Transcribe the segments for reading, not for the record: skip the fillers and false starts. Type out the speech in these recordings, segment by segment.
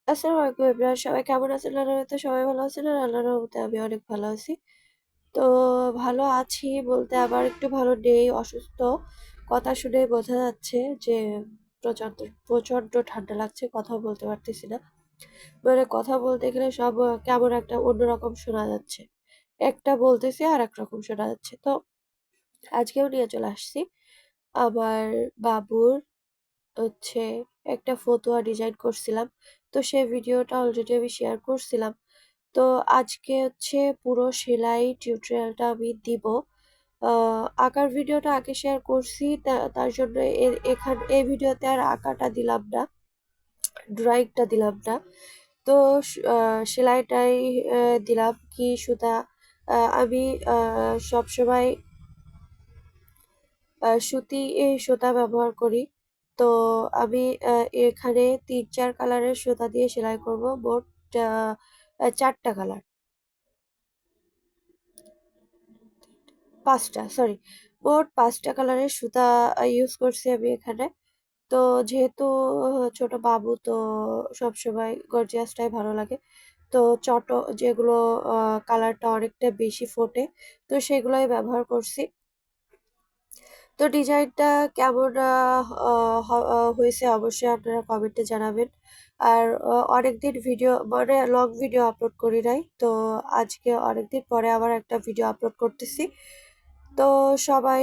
আসসালামু আলাইকুম এভরিওয়ান। সবাই কেমন আছেন? আল্লাহর রহমতে সবাই ভালো আছেন আর আল্লাহর রহমতে আমি অনেক ভালো আছি। তো ভালো আছি বলতে আবার একটু ভালো নেই, অসুস্থ। কথা শুনেই বোঝা যাচ্ছে যে প্রচণ্ড প্রচণ্ড ঠান্ডা লাগছে, কথাও বলতে পারতেছি না। মানে কথা বলতে গেলে সব কেমন একটা অন্যরকম শোনা যাচ্ছে। একটা বলতেছি আর একরকম শোনা যাচ্ছে। তো আজকেও নিয়ে চলে আসছি আমার বাবুর হচ্ছে একটা ফতুয়া ডিজাইন করছিলাম। তো সেই ভিডিওটা অলরেডি আমি শেয়ার করছিলাম। তো আজকে হচ্ছে পুরো সেলাই টিউটোরিয়ালটা আমি দিব। আ আঁকার ভিডিওটা আগে শেয়ার করছি। তার জন্য এই ভিডিওতে আর আঁকাটা দিলাম না, ড্রয়িংটা দিলাম না। তো সেলাইটাই দিলাম। কি সুতা আমি আ সবসময় সুতি সুতা ব্যবহার করি। তো আমি এখানে ৩-৪ কালারের সুতা দিয়ে সেলাই করব। মোট আ ৪ টা কালার। ৫ টা সরি। মোট ৫ টা কালারের সুতা ইউজ করছি আমি এখানে। তো যেহেতু ছোট বাবু তো সবসময় গর্জিয়াসটাই ভালো লাগে। তো যেগুলো আ কালারটা অনেকটা বেশি ফোটে, তো সেগুলাই ব্যবহার করছি। তো ডিজাইনটা কেমন আ হ হইছে অবশ্যই আপনারা কমেন্টে জানাবেন। আর অনেকদিন ভিডিও মানে লং ভিডিও আপলোড করি নাই। তো আজকে অনেকদিন পরে আবার একটা ভিডিও আপলোড করতেছি। তো সবাই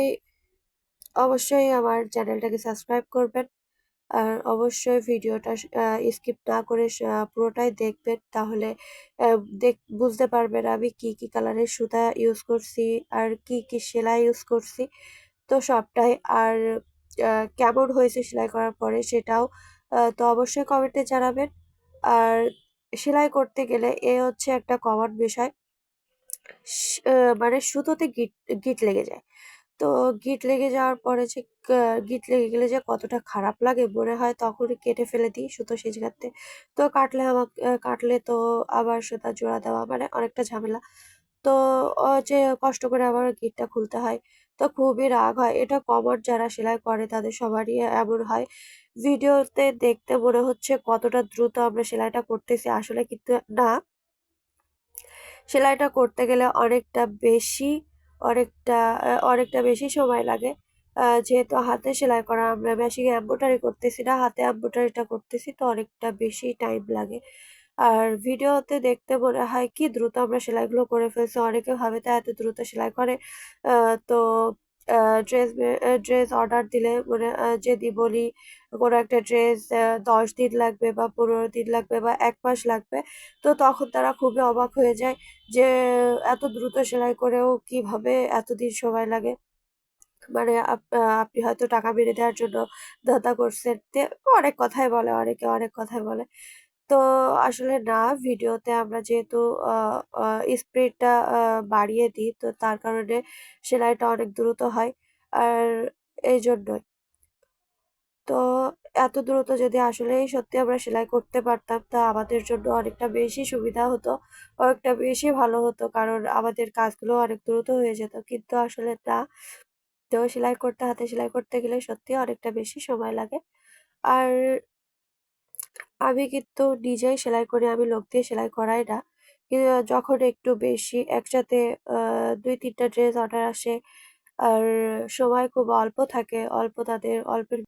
অবশ্যই আমার চ্যানেলটাকে সাবস্ক্রাইব করবেন। আর অবশ্যই ভিডিওটা স্কিপ না করে পুরোটাই দেখবেন। তাহলে অ্যা বুঝতে পারবেন আমি কি কালারের সুতা ইউজ করছি, আর কি সেলাই ইউজ করছি। তো সবটাই আর আ কেমন হয়েছে সেলাই করার পরে সেটাও তো অবশ্যই কমেন্টে জানাবেন। আর সেলাই করতে গেলে হচ্ছে একটা কমন বিষয়। স আ মানে সুতোতে গিঁট লেগে যায়। তো গিঁট লেগে যাওয়ার পরে যে কা গিঁট লেগে গেলে যে কতটা খারাপ লাগে মনে হয় তখনই কেটে ফেলে দিই সুতো সেই জায়গাতে। তো কাটলে তো আবার সুতা জোড়া দেওয়া মানে অনেকটা ঝামেলা। তো যে কষ্ট করে আবার গিঁটটা খুলতে হয়। তো খুবই রাগ হয়। এটা কমন, যারা সেলাই করে তাদের সবারই এমন হয়। ভিডিওতে দেখতে মনে হচ্ছে কতটা দ্রুত আমরা সেলাইটা করতেছি, আসলে কিন্তু না। সেলাইটা করতে গেলে অনেকটা বেশি সময় লাগে। যেহেতু হাতে সেলাই করা, আমরা মেশিনে এমব্রয়ডারি করতেছি না, হাতে এমব্রয়ডারিটা করতেছি, তো অনেকটা বেশি টাইম লাগে। আর ভিডিওতে দেখতে মনে হয় কি দ্রুত আমরা সেলাইগুলো করে ফেলছি। অনেকে ভাবে তা এত দ্রুত সেলাই করে। আ তো আ ড্রেস অর্ডার দিলে মানে যদি বলি কোনো একটা ড্রেস ১০ দিন লাগবে বা ১৫ দিন লাগবে বা ১ মাস লাগবে। তো তখন তারা খুবই অবাক হয়ে যায় যে এত দ্রুত সেলাই করেও কিভাবে এতদিন সময় লাগে। মানে আপনি হয়তো টাকা মেরে দেওয়ার জন্য ধান্দা করছেন। অনেক কথাই বলে, অনেকে অনেক কথাই বলে। তো আসলে না, ভিডিওতে আমরা যেহেতু আ আ স্পিডটা বাড়িয়ে দিই, তো তার কারণে সেলাইটা অনেক দ্রুত হয়। আর এইজন্যই। তো এত দ্রুত যদি আসলেই সত্যি আমরা সেলাই করতে পারতাম, তা আমাদের জন্য অনেকটা বেশি সুবিধা হতো, অনেকটা বেশি ভালো হতো। কারণ আমাদের কাজগুলো অনেক দ্রুত হয়ে যেত। কিন্তু আসলে না। তো হাতে সেলাই করতে গেলে সত্যিই অনেকটা বেশি সময় লাগে। আর আমি কিন্তু নিজেই সেলাই করি, আমি লোক দিয়ে সেলাই করাই না। যখন একটু বেশি একসাথে আ ২-৩ টা ড্রেস অর্ডার আসে আর সময় খুব অল্প থাকে, অল্পের